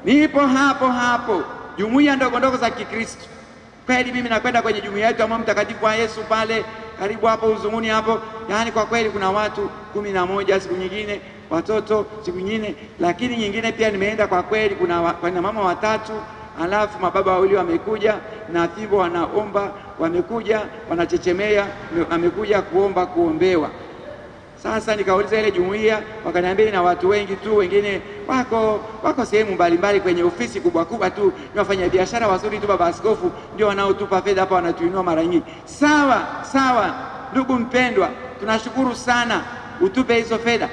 nipo hapo. Jumuiya ndogo za Kikristo. Kweli mimi nakwenda kwenye jumuiya yetu ya Mtakatifu wa Yesu pale karibu hapo Uzunguni hapo. Yani kwa kweli kuna watu 11 siku nyingine, watoto siku nyingine, lakini nyingine pia nimeenda kwa kweli kuna mama 3, alafu mababa 2 wamekuja na fimbo wanaomba, wamekuja wanachechemea, wamekuja kuombewa. Sasa nikauliza ile jumuiya, wakaniambia na watu wengi tu, wengine wako sehemu mbalimbali kwenye ofisi kubwa tu, ni wafanya biashara wazuri tu, baba askofu ndio wanaotupa fedha hapa, wanatuinua mara nyingi. Sawa ndugu mpendwa, tunashukuru sana, utupe hizo fedha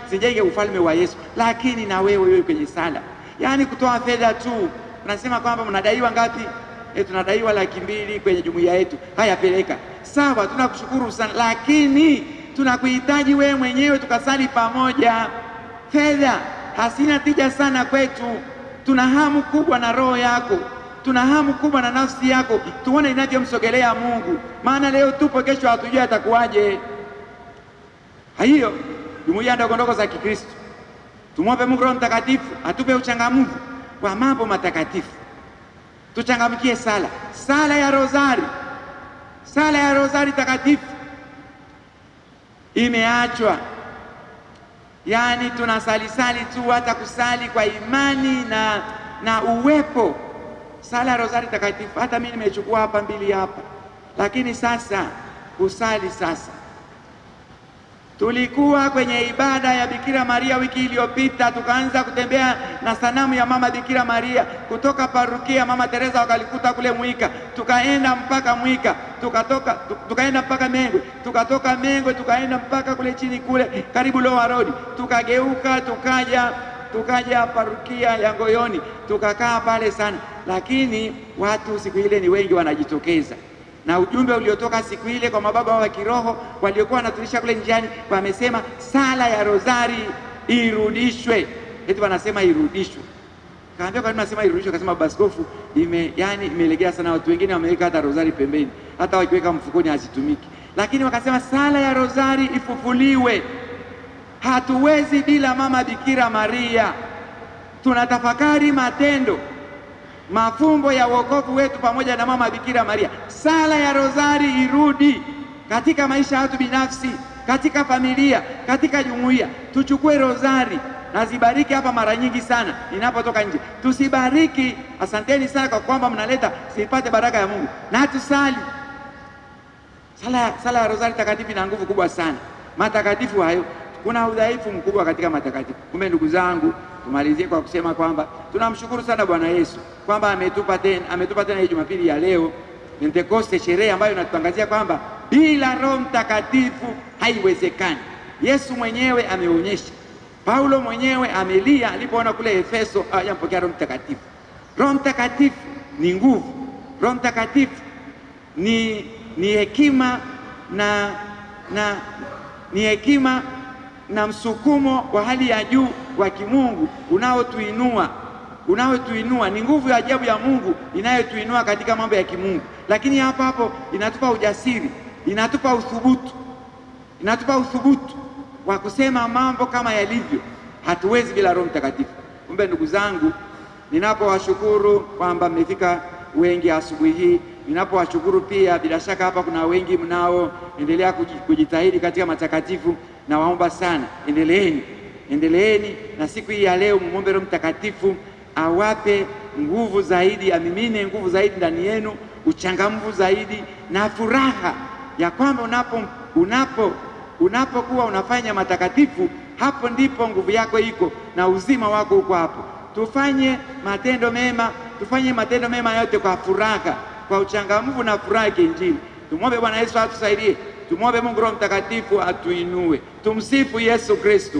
zijenge ufalme wa Yesu. Lakini na wewe kwenye sala, yani kutoa fedha tu, unasema kwamba mnadaiwa ngapi? Tunadaiwa 200,000 kwenye jumuiya yetu. Haya, peleka. Sawa, tunakushukuru sana, lakini tunakuhitaji wewe mwenyewe tukasali pamoja. Fedha hasina tija sana kwetu. Tuna hamu kubwa na roho yako, tuna hamu kubwa na nafsi yako, tuone inavyomsogelea Mungu. Maana leo tupo, kesho hatujui atakuwaje. Hiyo jumuiya ndogo za Kikristo, tumwombe Mungu Roho Mtakatifu atupe uchangamfu kwa mambo matakatifu. Tuchangamkie sala ya Rozari. Sala ya Rozari takatifu imeachwa, yani tunasali tu, hata kusali kwa imani na uwepo. Sala ya Rozari takatifu, hata mimi nimechukua hapa 2 hapa, lakini sasa kusali sasa. Tulikuwa kwenye ibada ya Bikira Maria wiki iliyopita, tukaanza kutembea na sanamu ya Mama Bikira Maria kutoka parokia Mama Teresa wakalikuta kule Mwika, tukaenda mpaka Mwika, tukaenda mpaka Mengwe, tukatoka Mengwe tukaenda mpaka kule chini kule karibu Lower Road, tukageuka tukaja parokia ya Ngoyoni, tukakaa pale sana. Lakini watu siku ile ni wengi wanajitokeza, na ujumbe uliotoka siku ile kwa mababa wa kiroho waliokuwa wanatulisha kule njiani, wamesema sala ya Rozari irudishwe. Wanasema irudishwe. Kaambia kwa nini nasema irudishwe? Akasema baba askofu, imelegea sana, watu wengine wameweka hata Rozari pembeni, hata wakiweka mfukoni hazitumiki. Lakini wakasema sala ya Rozari ifufuliwe. hatuwezi bila mama Bikira Maria. Tunatafakari matendo, mafumbo ya wokovu wetu pamoja na mama Bikira Maria. Sala ya rozari irudi katika maisha yetu binafsi, katika familia, katika jumuiya. Tuchukue rozari na zibariki hapa mara nyingi sana ninapotoka nje. Tusibariki. Asanteni sana kwa kwamba mnaleta sipate baraka ya Mungu. Na tusali. Sala ya rozari takatifu ina nguvu kubwa sana. Matakatifu hayo, kuna udhaifu mkubwa katika matakatifu. Kumbe ndugu zangu, tumalizie kwa kusema kwamba tunamshukuru sana Bwana Yesu kwamba ametupa tena hii Jumapili ya leo Pentekoste, sherehe ambayo inatutangazia kwamba bila Roho Mtakatifu haiwezekani. Yesu mwenyewe ameonyesha. Paulo mwenyewe amelia alipoona kule Efeso hajampokea Roho Mtakatifu. Roho Mtakatifu ni nguvu. Roho Mtakatifu ni hekima ni hekima na msukumo wa hali ya juu wa kimungu unaotuinua. Ni nguvu ya ajabu ya Mungu inayotuinua katika mambo ya kimungu. Lakini hapo inatupa ujasiri, inatupa uthubutu wa kusema mambo kama yalivyo. Hatuwezi bila Roho Mtakatifu. Kumbe ndugu zangu, ninapowashukuru kwamba mmefika wengi asubuhi hii, ninapowashukuru pia bila shaka hapa kuna wengi mnaoendelea kujitahidi katika matakatifu, na waomba sana endeleeni na siku hii ya leo muombe Roho Mtakatifu awape nguvu zaidi, amimine nguvu zaidi ndani yenu, uchangamfu zaidi na furaha ya kwamba unapokuwa unafanya matakatifu, hapo ndipo nguvu yako iko na uzima wako uko hapo. Tufanye matendo mema yote kwa furaha, kwa uchangamfu na furaha kiinjili. Tumwombe Bwana Yesu atusaidie. Tumwombe Mungu Roho Mtakatifu atuinue. Tumsifu Yesu Kristo.